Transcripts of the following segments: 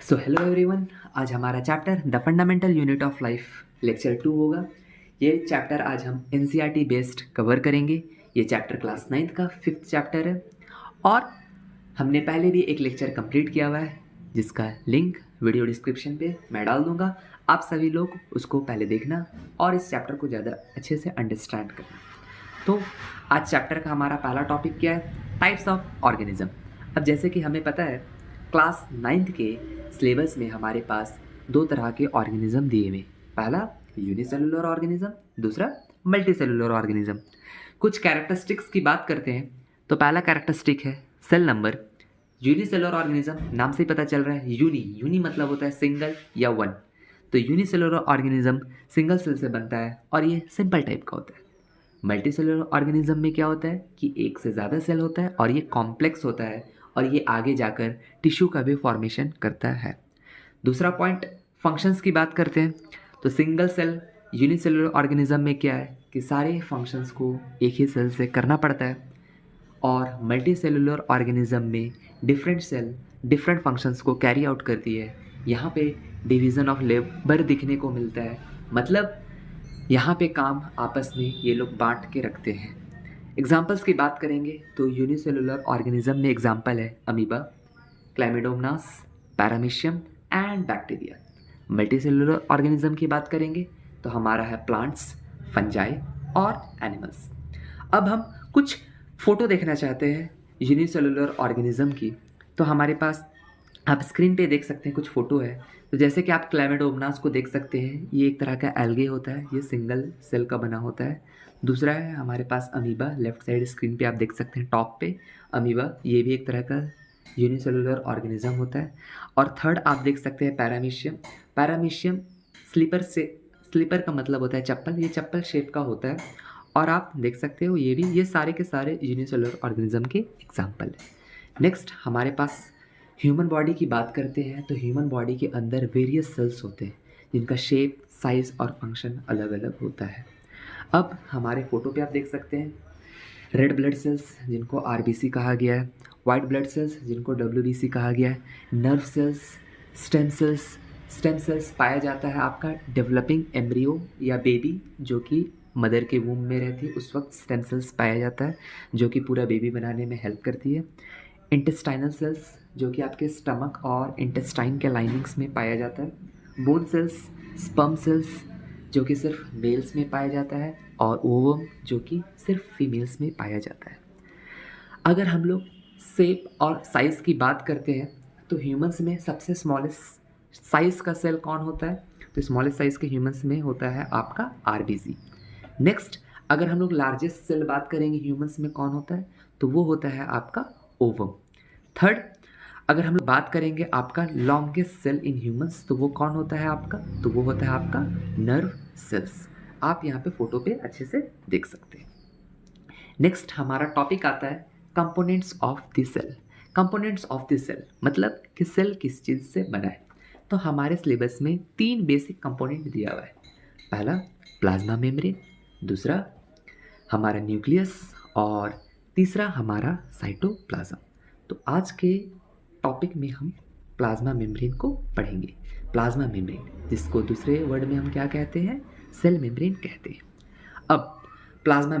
So hello everyone. आज हमारा chapter the fundamental unit of life lecture 2 होगा। ये चैप्टर आज हम एनसीईआरटी बेस्ड कवर करेंगे। ये चैप्टर क्लास 9th का 5th चैप्टर है और हमने पहले भी एक लेक्चर कंप्लीट किया हुआ है जिसका लिंक वीडियो डिस्क्रिप्शन पे मैं डाल दूंगा। आप सभी लोग उसको पहले देखना और इस चैप्टर को ज़्यादा अच्छे से अंडरस्टैंड करना। तो आज चैप्टर का हमारा पहला टॉपिक क्या है? Types of organism. अब जैसे कि हमें पता है क्लास 9th के सिलेबस में हमारे पास दो तरह के ऑर्गेनिज्म दिए हुए। पहला यूनिसेलुलर ऑर्गेनिज्म, दूसरा मल्टीसेलुलर ऑर्गेनिज्म। कुछ कैरेक्टरिस्टिक्स की बात करते हैं तो पहला कैरेक्टरिस्टिक है सेल नंबर। यूनिसेलुलर ऑर्गेनिज्म नाम से ही पता चल रहा है, यूनी मतलब होता है सिंगल या वन। तो यूनिसेलुलर ऑर्गेनिज्म सिंगल सेल से बनता है और ये सिंपल टाइप का होता है। मल्टीसेलुलर ऑर्गेनिज्म में क्या होता है कि एक से ज़्यादा सेल होता है और ये कॉम्प्लेक्स होता है और ये आगे जाकर टिश्यू का भी फॉर्मेशन करता है। दूसरा पॉइंट, फंक्शंस की बात करते हैं तो सिंगल सेल यूनिसेलुलर ऑर्गेनिज्म में क्या है कि सारे फंक्शंस को एक ही सेल से करना पड़ता है और मल्टी सेलुलर ऑर्गेनिज्म में डिफरेंट सेल डिफरेंट फंक्शंस को कैरी आउट करती है। यहाँ पे डिवीज़न ऑफ लेबर दिखने को मिलता है, मतलब यहाँ पे काम आपस में ये लोग बांट के रखते हैं। एग्जाम्पल्स की बात करेंगे तो यूनिसेलुलर ऑर्गेनिज्म में एग्जाम्पल है amoeba, chlamydomonas, paramecium and bacteria. Multicellular organism की बात करेंगे तो हमारा है प्लांट्स, फंजाई और एनिमल्स। अब हम कुछ फोटो देखना चाहते हैं यूनिसेलुलर ऑर्गेनिज्म की। तो हमारे पास आप स्क्रीन पे देख सकते हैं कुछ फ़ोटो है। तो जैसे कि आप क्लैमिडोमोनास को देख सकते हैं, ये एक तरह का एल्गे होता है, ये सिंगल सेल का बना होता है। दूसरा है हमारे पास अमीबा, लेफ्ट साइड स्क्रीन पे आप देख सकते हैं टॉप पे अमीबा, ये भी एक तरह का यूनिसेलुलर ऑर्गेनिज्म होता है। और थर्ड आप देख सकते हैं पैरामीशियम। पैरामीशियम स्लीपर का मतलब होता है चप्पल, ये चप्पल शेप का होता है और आप देख सकते हो ये सारे के सारे यूनिसेलुलर ऑर्गेनिज्म के एग्जाम्पल है। नेक्स्ट हमारे पास ह्यूमन बॉडी की बात करते हैं तो ह्यूमन बॉडी के अंदर वेरियस सेल्स होते हैं जिनका शेप, साइज और फंक्शन अलग अलग होता है। अब हमारे फोटो पे आप देख सकते हैं रेड ब्लड सेल्स जिनको आरबीसी कहा गया है, वाइट ब्लड सेल्स जिनको डब्ल्यूबीसी कहा गया है, nerve cells, stem cells. Stem cells पाया जाता है आपका डेवलपिंग एम्ब्रियो या बेबी जो कि मदर के वूम में रहती है, उस वक्त स्टेम सेल्स पाया जाता है जो कि पूरा बेबी बनाने में हेल्प करती है। इंटेस्टाइनल सेल्स जो कि आपके स्टमक और इंटेस्टाइन के लाइनिंग्स में पाया जाता है। बोन सेल्स, स्पर्म सेल्स जो कि सिर्फ मेल्स में पाया जाता है और ओवम जो कि सिर्फ फीमेल्स में पाया जाता है। अगर हम लोग शेप और साइज़ की बात करते हैं तो ह्यूमंस में सबसे स्मॉलेस्ट साइज़ का सेल कौन होता है? तो स्मॉलेस्ट साइज़ के ह्यूमंस में होता है आपका आरबीसी। नेक्स्ट अगर हम लोग लार्जेस्ट सेल बात करेंगे ह्यूमंस में कौन होता है तो वो होता है आपका ओवम। थर्ड अगर हम लोग बात करेंगे आपका लॉन्गेस्ट सेल इन ह्यूमंस तो वो कौन होता है आपका? तो वो होता है आपका नर्व सेल्स। आप यहाँ पे फोटो पे अच्छे से देख सकते हैं। नेक्स्ट हमारा टॉपिक आता है components of the cell. Components of the cell मतलब कि सेल किस चीज़ से बना है। तो हमारे सिलेबस में 3 बेसिक कंपोनेंट दिया हुआ है। पहला प्लाज्मा मेम्ब्रेन, दूसरा हमारा न्यूक्लियस और तीसरा हमारा साइटोप्लाज्म। तो आज के टॉपिक में हम प्लाज्मा मेम्ब्रेन को पढ़ेंगे। प्लाज्मा मेम्ब्रेन जिसको दूसरे वर्ड में हम क्या कहते हैं? सेल मेम्ब्रेन कहते हैं। अब plasma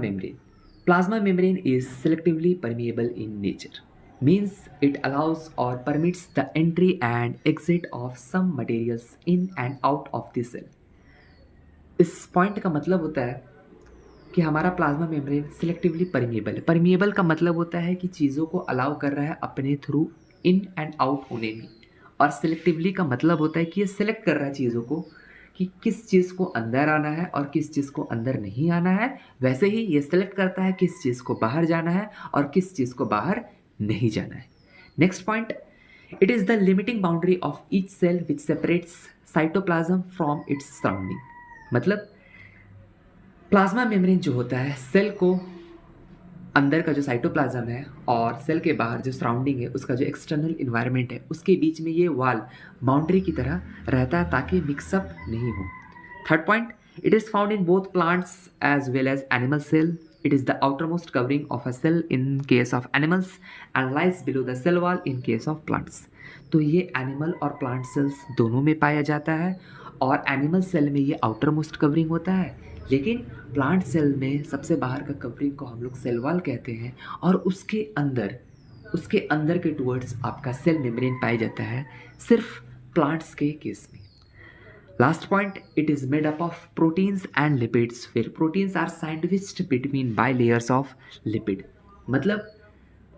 membrane is selectively permeable in nature, means it allows or permits the entry and exit of some materials in and out of the cell। इस पॉइंट का मतलब होता है कि हमारा प्लाज्मा मेम्ब्रेन सिलेक्टिवली परमिएबल है। परमिएबल का मतलब होता है कि चीज़ों को अलाउ कर रहा है अपने थ्रू इन एंड आउट होने में, और सिलेक्टिवली का मतलब होता है कि ये सिलेक्ट कर रहा है चीज़ों को कि किस चीज़ को अंदर आना है और किस चीज़ को अंदर नहीं आना है। वैसे ही ये सिलेक्ट करता है किस चीज़ को बाहर जाना है और किस चीज़ को बाहर नहीं जाना है। Next point, it is the limiting boundary of each cell which separates cytoplasm from its surrounding. मतलब प्लाज्मा मेम्ब्रेन जो होता है सेल को अंदर का जो साइटोप्लाज्म है और सेल के बाहर जो सराउंडिंग है उसका जो एक्सटर्नल इन्वायरमेंट है उसके बीच में ये वाल बाउंड्री की तरह रहता है ताकि मिक्सअप नहीं हो। Third point, it is found in both plants as well as animal cell It is the outermost covering of a cell in case of animals and lies below the cell wall in case of plants. तो ये animal और plant cells दोनों में पाया जाता है और animal cell में ये आउटर मोस्ट कवरिंग होता है, लेकिन प्लांट सेल में सबसे बाहर का कवरिंग को हम लोग सेल वॉल कहते हैं और उसके अंदर के टुवर्ड्स आपका सेल मेम्ब्रेन पाया जाता है सिर्फ प्लांट्स के केस में। Last point, it is made up of proteins and lipids, where proteins are sandwiched between bilayers of lipid। मतलब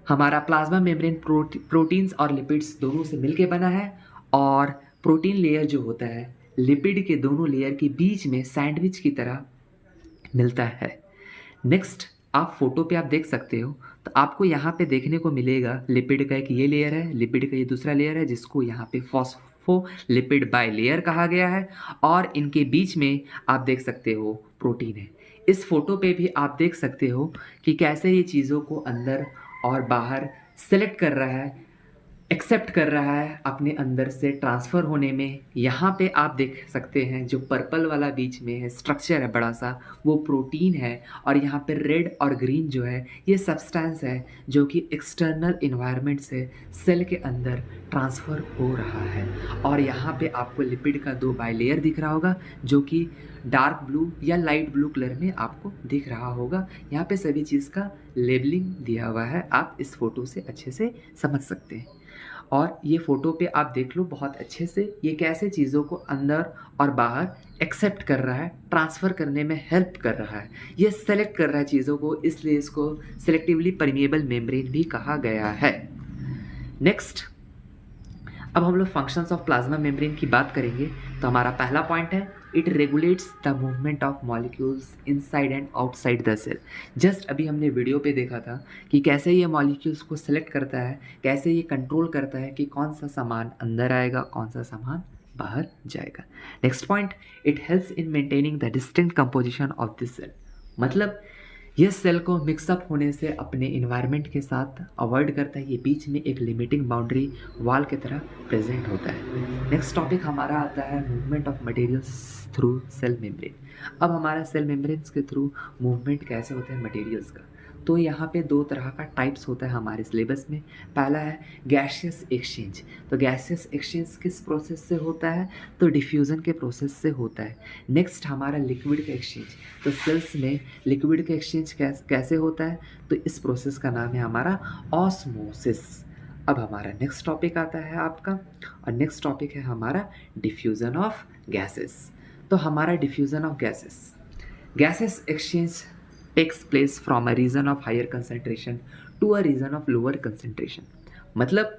हमारा प्लाज्मा मेम्ब्रेन प्रोटीन्स और लिपिड्स दोनों से मिलके बना है और प्रोटीन लेयर जो होता है लिपिड के दोनों लेयर के बीच में सैंडविच की तरह मिलता है। नेक्स्ट, आप फोटो पे आप देख सकते हो तो आपको यहाँ पे देखने को मिलेगा लिपिड का एक ये लेयर है, लिपिड का ये दूसरा लेयर है जिसको यहाँ पे फॉस्फोलिपिड बाय लेयर कहा गया है और इनके बीच में आप देख सकते हो प्रोटीन है। इस फोटो पे भी आप देख सकते हो कि कैसे ये चीज़ों को अंदर और बाहर सेलेक्ट कर रहा है, एक्सेप्ट कर रहा है अपने अंदर से ट्रांसफ़र होने में। यहाँ पे आप देख सकते हैं जो पर्पल वाला बीच में है स्ट्रक्चर है बड़ा सा, वो प्रोटीन है और यहाँ पे रेड और ग्रीन जो है ये सब्सटेंस है जो कि एक्सटर्नल इन्वायरमेंट से सेल के अंदर ट्रांसफ़र हो रहा है। और यहाँ पे आपको लिपिड का 2 बाइलेयर दिख रहा होगा जो कि डार्क ब्लू या लाइट ब्लू कलर में आपको दिख रहा होगा। यहाँ पे सभी चीज़ का लेबलिंग दिया हुआ है, आप इस फ़ोटो से अच्छे से समझ सकते हैं। और ये फ़ोटो पे आप देख लो बहुत अच्छे से ये कैसे चीज़ों को अंदर और बाहर एक्सेप्ट कर रहा है, ट्रांसफ़र करने में हेल्प कर रहा है, ये सेलेक्ट कर रहा है चीज़ों को, इसलिए इसको सेलेक्टिवली परमिएबल मेम्ब्रेन भी कहा गया है। नेक्स्ट, अब हम लोग फंक्शंस ऑफ प्लाज्मा मेम्ब्रेन की बात करेंगे तो हमारा पहला पॉइंट है it regulates the movement of molecules inside and outside the cell. Just अभी हमने वीडियो पे देखा था कि कैसे ये मॉलिक्यूल्स को सिलेक्ट करता है, कैसे ये कंट्रोल करता है कि कौन सा सामान अंदर आएगा, कौन सा सामान बाहर जाएगा। Next point, it helps in maintaining the distinct composition of this cell. मतलब ये सेल को मिक्सअप होने से अपने इन्वायरमेंट के साथ अवॉइड करता है, ये बीच में एक लिमिटिंग बाउंड्री वॉल की तरह प्रेजेंट होता है। नेक्स्ट टॉपिक हमारा आता है movement of materials through cell membrane. अब हमारा सेल मेम्ब्रेन्स के थ्रू मूवमेंट कैसे होता है मटेरियल्स का, तो यहाँ पे 2 तरह का टाइप्स होता है हमारे सिलेबस में। पहला है गैसियस एक्सचेंज। तो गैसियस एक्सचेंज किस प्रोसेस से होता है, तो डिफ्यूज़न के प्रोसेस से होता है। नेक्स्ट हमारा लिक्विड का एक्सचेंज। तो सेल्स में लिक्विड का एक्सचेंज कैसे होता है, तो इस प्रोसेस का नाम है हमारा ऑस्मोसिस। अब हमारा नेक्स्ट टॉपिक आता है आपका, और नेक्स्ट टॉपिक है हमारा डिफ्यूज़न ऑफ गैसेस। तो हमारा diffusion of gases exchange takes place from a region of higher concentration to a region of lower concentration। मतलब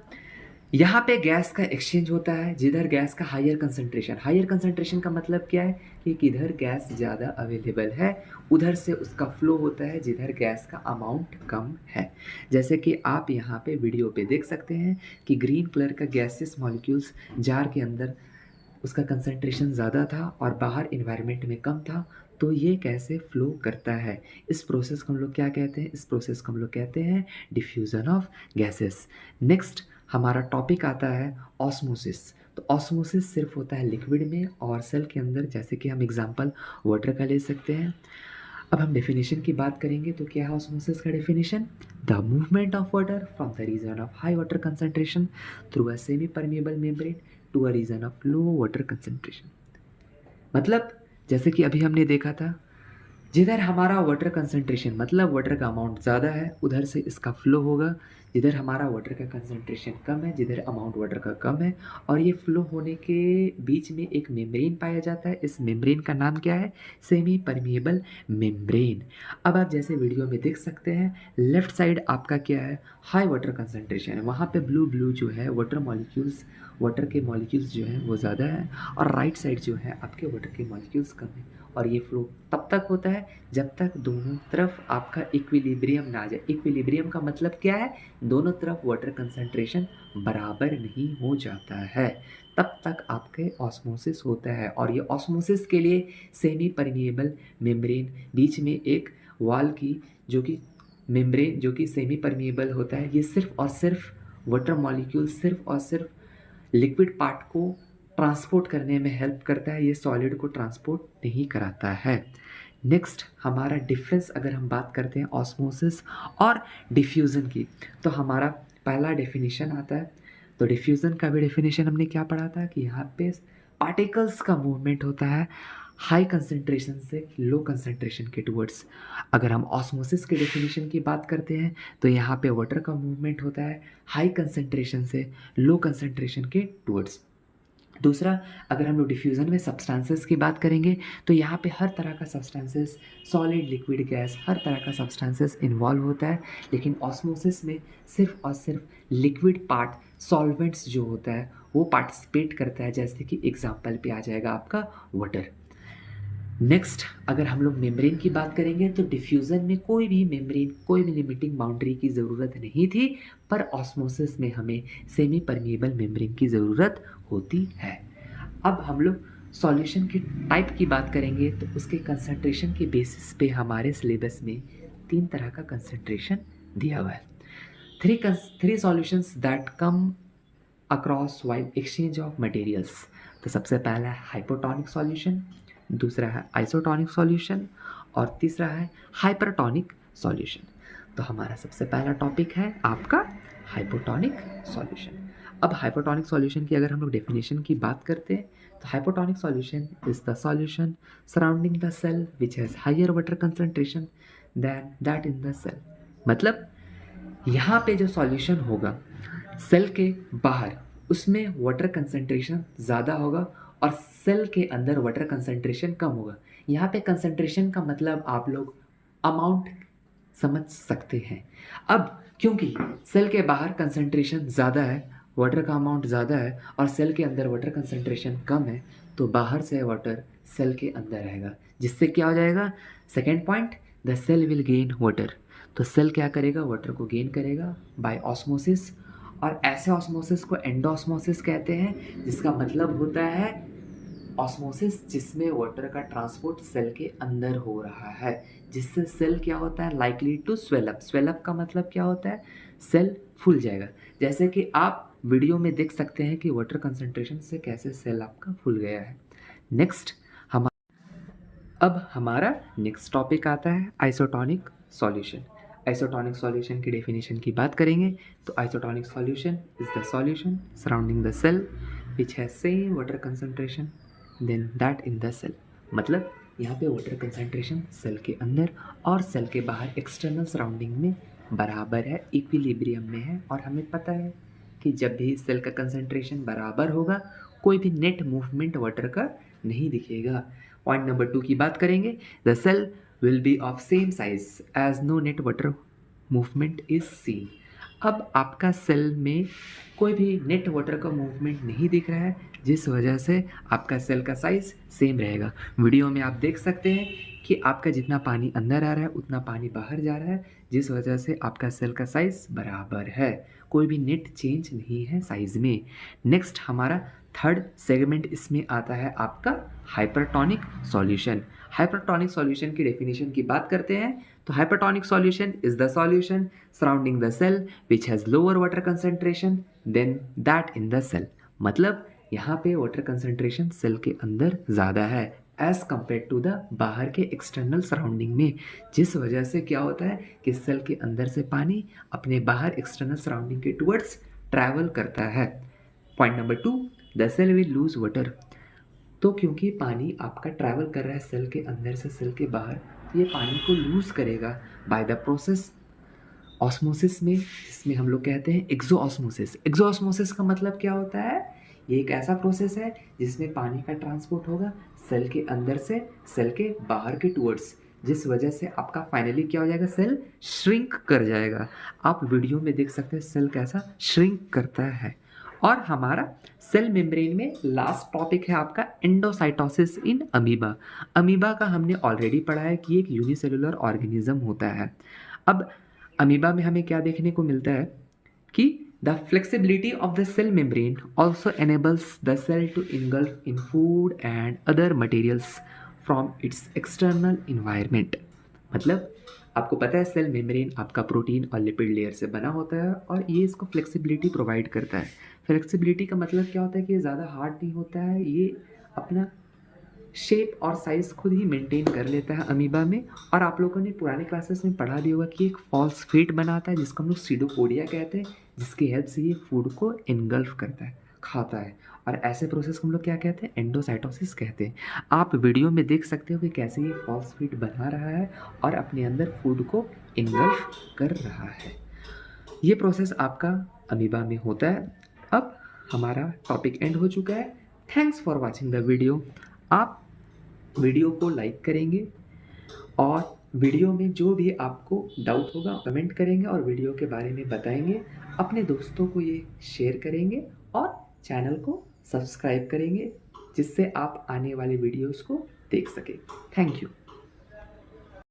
यहाँ पे गैस का एक्सचेंज होता है जिधर गैस का हायर कंसंट्रेशन का मतलब क्या है कि किधर गैस ज़्यादा अवेलेबल है उधर से उसका फ्लो होता है जिधर गैस का अमाउंट कम है। जैसे कि आप यहाँ पे वीडियो पे देख सकते हैं कि ग्रीन कलर का गैसेस मॉलिक्यूल्स जार के अंदर उसका कंसंट्रेशन ज़्यादा था और बाहर इन्वायरमेंट में कम था, तो ये कैसे फ्लो करता है, इस प्रोसेस को हम लोग क्या कहते हैं, इस प्रोसेस को हम लोग कहते हैं डिफ्यूज़न ऑफ गैसेस। नेक्स्ट हमारा टॉपिक आता है ऑस्मोसिस। तो ऑस्मोसिस सिर्फ होता है लिक्विड में और सेल के अंदर, जैसे कि हम एग्जांपल वाटर का ले सकते हैं। अब हम डेफिनेशन की बात करेंगे तो क्या है ऑस्मोसिस का definition, the movement of water from the region of high water concentration through a semi permeable membrane to a region of low water concentration. मतलब जैसे कि अभी हमने देखा था जिधर हमारा वाटर कंसंट्रेशन मतलब वाटर का अमाउंट ज़्यादा है उधर से इसका फ्लो होगा, जिधर हमारा वाटर का कंसंट्रेशन कम है, जिधर अमाउंट वाटर का कम है, और ये फ्लो होने के बीच में एक मेम्ब्रेन पाया जाता है। इस मेम्ब्रेन का नाम क्या है, सेमी परमिएबल मेम्ब्रेन। अब आप जैसे वीडियो में देख सकते हैं लेफ्ट साइड आपका क्या है, हाई वाटर कंसंट्रेशन है, वहाँ पे ब्लू जो है वाटर के मॉलिक्यूल्स जो हैं वो ज़्यादा है, और राइट साइड जो है आपके वाटर के मॉलिक्यूल्स कम है। और ये फ्लो तब तक होता है जब तक दोनों तरफ आपका इक्विलिब्रियम ना आ जाए। इक्विलिब्रियम का मतलब क्या है, दोनों तरफ वाटर कंसंट्रेशन बराबर नहीं हो जाता है, तब तक आपके ऑस्मोसिस होता है। और ये ऑस्मोसिस के लिए सेमी परमिएबल मेम्ब्रेन, बीच में एक वॉल की जो कि मेम्ब्रेन जो कि सेमी परमिएबल होता है, ये सिर्फ और सिर्फ वाटर मॉलिक्यूल सिर्फ और सिर्फ लिक्विड पार्ट को ट्रांसपोर्ट करने में हेल्प करता है, ये सॉलिड को ट्रांसपोर्ट नहीं कराता है। नेक्स्ट हमारा डिफरेंस अगर हम बात करते हैं ऑस्मोसिस और डिफ्यूज़न की, तो हमारा पहला डेफिनेशन आता है। तो डिफ्यूज़न का भी डेफिनेशन हमने क्या पढ़ा था कि यहाँ पे पार्टिकल्स का मूवमेंट होता है हाई कंसंट्रेशन से लो कंसंट्रेशन के टुवर्ड्स। अगर हम ऑस्मोसिस के डेफिनेशन की बात करते हैं तो यहाँ पे वाटर का मूवमेंट होता है हाई कंसंट्रेशन से लो कंसंट्रेशन के टुवर्ड्स। दूसरा, अगर हम लोग डिफ्यूज़न में सब्सटेंसेस की बात करेंगे तो यहाँ पे हर तरह का सब्सटेंसेस, सॉलिड, लिक्विड, गैस, हर तरह का सब्सटेंसेस इन्वॉल्व होता है। लेकिन ऑस्मोसिस में सिर्फ और सिर्फ लिक्विड पार्ट, सॉल्वेंट्स जो होता है वो पार्टिसिपेट करता है, जैसे कि एग्जाम्पल पे आ जाएगा आपका वाटर। नेक्स्ट, अगर हम लोग मेम्ब्रेन की बात करेंगे तो डिफ्यूज़न में कोई भी मेम्ब्रेन, कोई भी लिमिटिंग बाउंड्री की ज़रूरत नहीं थी, पर ऑस्मोसिस में हमें सेमी परमिएबल मेम्ब्रेन की ज़रूरत होती है। अब हम लोग सॉल्यूशन की टाइप की बात करेंगे तो उसके कंसंट्रेशन के बेसिस पे हमारे सिलेबस में 3 तरह का कंसंट्रेशन दिया हुआ है। Three solutions that come across while exchange of materials. तो सबसे पहला है हाइपोटोनिक सॉल्यूशन, दूसरा है आइसोटोनिक सॉल्यूशन और तीसरा है हाइपरटोनिक सॉल्यूशन। तो हमारा सबसे पहला टॉपिक है आपका हाइपोटोनिक सॉल्यूशन। अब हाइपोटोनिक सॉल्यूशन की अगर हम लोग डेफिनेशन की बात करते हैं तो hypotonic solution is the solution surrounding the cell which has higher water concentration than that in the cell. मतलब यहाँ पे जो सॉल्यूशन होगा सेल के बाहर, उसमें वाटर कंसंट्रेशन ज़्यादा होगा और सेल के अंदर वाटर कंसंट्रेशन कम होगा। यहाँ पे कंसंट्रेशन का मतलब आप लोग अमाउंट समझ सकते हैं। अब क्योंकि सेल के बाहर कंसंट्रेशन ज़्यादा है, वाटर का अमाउंट ज़्यादा है और सेल के अंदर वाटर कंसंट्रेशन कम है, तो बाहर से वाटर सेल के अंदर आएगा, जिससे क्या हो जाएगा, second point, the cell will gain water. तो सेल क्या करेगा, वाटर को गेन करेगा बाय ऑस्मोसिस। और ऐसे ऑस्मोसिस को एंडोऑस्मोसिस कहते हैं, जिसका मतलब होता है ऑस्मोसिस जिसमें वाटर का ट्रांसपोर्ट सेल के अंदर हो रहा है, जिससे सेल क्या होता है, लाइकली टू स्वेलअप। स्वेलअप का मतलब क्या होता है, सेल फूल जाएगा। जैसे कि आप वीडियो में देख सकते हैं कि वाटर कंसंट्रेशन से कैसे सेल आपका फूल गया है। नेक्स्ट, हम अब हमारा नेक्स्ट टॉपिक आता है आइसोटोनिक सॉल्यूशन। आइसोटोनिक सॉल्यूशन की डेफिनेशन की बात करेंगे तो isotonic solution is the solution surrounding the cell which has same water concentration than that in the cell. मतलब यहाँ पे वाटर कंसंट्रेशन सेल के अंदर और सेल के बाहर एक्सटर्नल सराउंडिंग में बराबर है, इक्विलिब्रियम में है। और हमें पता है कि जब भी सेल का कंसंट्रेशन बराबर होगा कोई भी नेट मूवमेंट वाटर का नहीं दिखेगा। पॉइंट नंबर 2 की बात करेंगे, the cell will be of same size as no net water movement is seen. अब आपका सेल में कोई भी नेट वाटर का मूवमेंट नहीं दिख रहा है, जिस वजह से आपका सेल का साइज सेम रहेगा। वीडियो में आप देख सकते हैं कि आपका जितना पानी अंदर आ रहा है उतना पानी बाहर जा रहा है, जिस वजह से आपका सेल का साइज बराबर है, कोई भी नेट चेंज नहीं है साइज में। नेक्स्ट, हमारा थर्ड सेगमेंट इसमें आता है आपका हाइपरटोनिक सॉल्यूशन। हाइपरटोनिक सॉल्यूशन की डेफिनेशन की बात करते हैं तो hypertonic solution is the solution surrounding the cell which has lower water concentration than that in the cell. मतलब यहाँ पे वाटर कंसंट्रेशन सेल के अंदर ज़्यादा है एज़ कम्पेयर टू द बाहर के एक्सटर्नल सराउंडिंग में, जिस वजह से क्या होता है कि सेल के अंदर से पानी अपने बाहर एक्सटर्नल सराउंडिंग के टुवर्ड्स ट्रैवल करता है। Point number 2, the cell will lose water. तो क्योंकि पानी आपका ट्रैवल कर रहा है सेल के अंदर से सेल के बाहर, तो ये पानी को लूज करेगा बाय द प्रोसेस ऑस्मोसिस में, जिसमें हम लोग कहते हैं एक्सो ऑस्मोसिस। एक्सो ऑस्मोसिस का मतलब क्या होता है, ये एक ऐसा प्रोसेस है जिसमें पानी का ट्रांसपोर्ट होगा सेल के अंदर से सेल के बाहर के टुवर्ड्स, जिस वजह से आपका फाइनली क्या हो जाएगा, सेल श्रिंक कर जाएगा। आप वीडियो में देख सकते हैं सेल कैसा श्रिंक करता है। और हमारा सेल मेम्ब्रेन में लास्ट टॉपिक है आपका एंडोसाइटोसिस इन अमीबा। अमीबा का हमने ऑलरेडी पढ़ा है कि एक यूनिसेलुलर ऑर्गेनिज्म होता है। अब अमीबा में हमें क्या देखने को मिलता है कि the flexibility of the cell membrane also enables the cell to engulf in food and other materials from its external environment. मतलब आपको पता है सेल मेम्ब्रेन आपका प्रोटीन और लिपिड लेयर से बना होता है और ये इसको फ्लेक्सिबिलिटी प्रोवाइड करता है। फ्लेक्सिबिलिटी का मतलब क्या होता है कि ये ज़्यादा हार्ड नहीं होता है, ये अपना शेप और साइज़ खुद ही मेंटेन कर लेता है अमीबा में। और आप लोगों ने पुराने क्लासेस में पढ़ा भी होगा कि एक फॉल्स फीट बनाता है जिसको हम लोग सीडोपोडिया कहते हैं, जिसकी हेल्प से ये फूड को इनगल्फ करता है, खाता है। और ऐसे प्रोसेस को हम लोग क्या कहते हैं? एंडोसाइटोसिस कहते हैं। आप वीडियो में देख सकते हो कि कैसे ये फॉल्स फीट बना रहा है और अपने अंदर फूड को इनगल्फ कर रहा है। ये प्रोसेस आपका अमीबा में होता है। अब हमारा टॉपिक एंड हो चुका है। Thanks for watching the video. आप वीडियो को लाइक करेंगे और वीडियो में जो भी आपको डाउट होगा कमेंट करेंगे और वीडियो के बारे में बताएंगे। अपने दोस्तों को ये शेयर करेंगे और चैनल को सब्सक्राइब करेंगे जिससे आप आने वाले वीडियोस को देख सकें। Thank you.